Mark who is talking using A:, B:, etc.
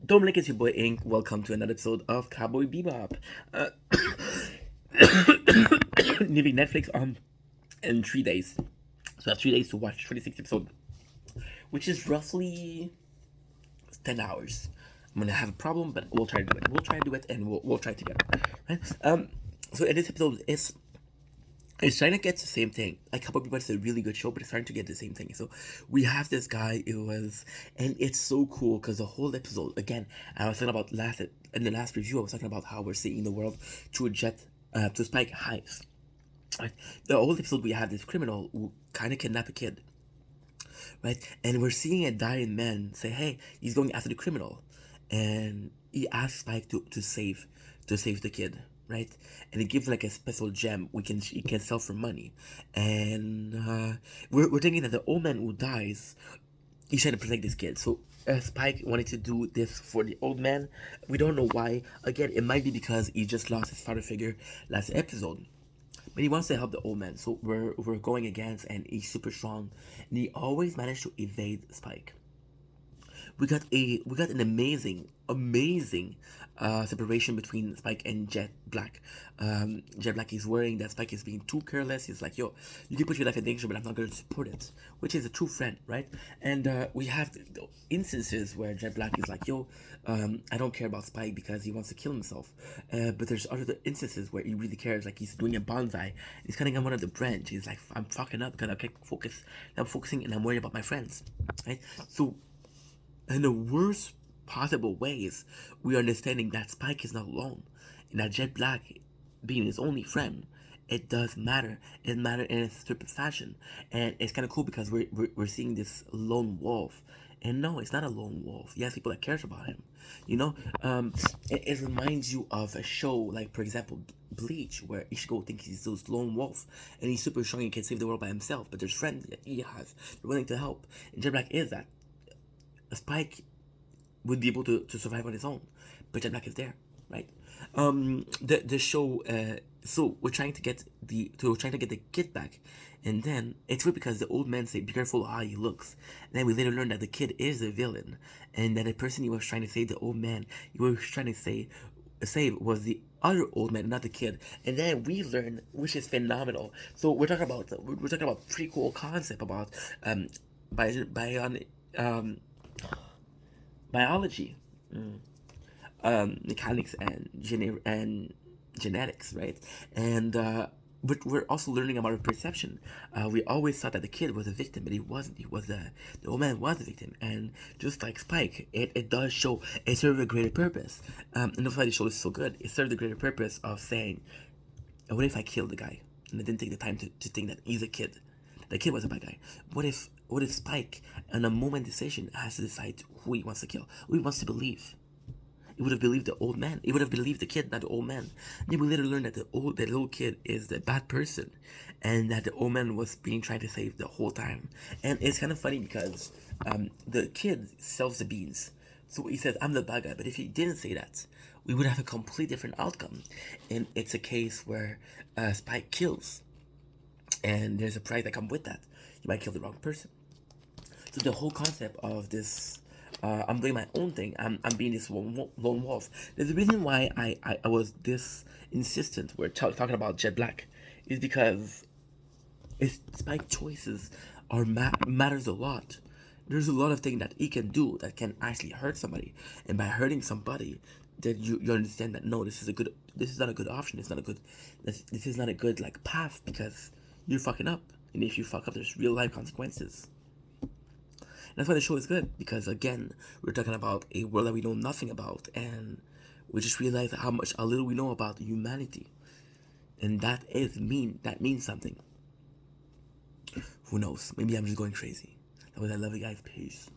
A: Dominic, it's your boy Ink. Welcome to another episode of Cowboy Bebop. Uh, leaving Netflix on in 3 days. So I have 3 days to watch 26 episodes, which is roughly 10 hours. I'm gonna have a problem, but we'll try to do it. We'll try to do it, and we'll try together. Right? So in this episode, it's trying to get the same thing. Like Cowboy Bebop is a really good show, but it's trying to get the same thing. So we have this guy. And it's so cool because the whole episode. Again, I was talking about in the last review. I was talking about how we're seeing the world through a jet, to Spike highs. Right? The whole episode we have this criminal who kind of kidnapped a kid, right? And we're seeing a dying man say, "Hey, he's going after the criminal," and he asks Spike to save the kid, right? And he gives like a special gem he can sell for money, and we're thinking that the old man who dies, he's trying to protect this kid. So Spike wanted to do this for the old man. We don't know why. Again, it might be because he just lost his father figure last episode. But he wants to help the old man, so we're going against, and he's super strong, and he always managed to evade Spike. We got an amazing separation between Spike and Jet Black. Jet Black is worrying that Spike is being too careless. He's like, "Yo, you can put your life in danger, but I'm not going to support it," which is a true friend, right? And we have the instances where Jet Black is like, "Yo, I don't care about Spike because he wants to kill himself," but there's other instances where he really cares, like he's doing a bonsai. He's cutting on one of the branch. He's like, "I'm fucking up because I can't focus. I'm focusing and I'm worried about my friends," right? So in the worst possible ways, we are understanding that Spike is not alone, and that Jet Black being his only friend, it does matter. It matters in a stupid fashion, and it's kind of cool because we're seeing this lone wolf, and no, it's not a lone wolf. He has people that cares about him. You know, it reminds you of a show like, for example, Bleach, where Ichigo thinks he's this lone wolf, and he's super strong and can save the world by himself. But there's friends that he has, they're willing to help, and Jet Black is that. Spike would be able to survive on his own, but Jet Black is there, right? The show. So we're trying to get the kid back, and then it's weird because the old man say, "Be careful how he looks." And then we later learn that the kid is the villain, and that the person he was trying to save, the old man he was trying to save was the other old man, not the kid. And then we learn, which is phenomenal. So we're talking about pretty cool concept about by biology, mechanics, and genetics, right? And but we're also learning about perception. We always thought that the kid was a victim, but he wasn't. He was the old man was a victim, and just like Spike, it does show it served a greater purpose. And that's why the show is so good. It served the greater purpose of saying, "What if I killed the guy and I didn't take the time to think that he's a kid? The kid was a bad guy. What if Spike, in a moment decision, has to decide who he wants to kill, who he wants to believe? He would have believed the old man. He would have believed the kid, not the old man. Then we later learn that the little kid is the bad person, and that the old man was being tried to save the whole time. And it's kind of funny because the kid sells the beans, so he says, "I'm the bad guy." But if he didn't say that, we would have a complete different outcome. And it's a case where Spike kills, and there's a price that comes with that. You might kill the wrong person. So the whole concept of this, I'm doing my own thing. I'm being this lone wolf. There's a reason why I was this insistent. We're talking about Jet Black, is because his Spike choices matters a lot. There's a lot of things that he can do that can actually hurt somebody, and by hurting somebody, that you understand that no, this is not a good option. This is not a good like path, because you're fucking up, and if you fuck up, there's real life consequences. And that's why the show is good, because again, we're talking about a world that we know nothing about, and we just realize how little we know about humanity, and that means something. Who knows? Maybe I'm just going crazy. That was I love you guys. Peace.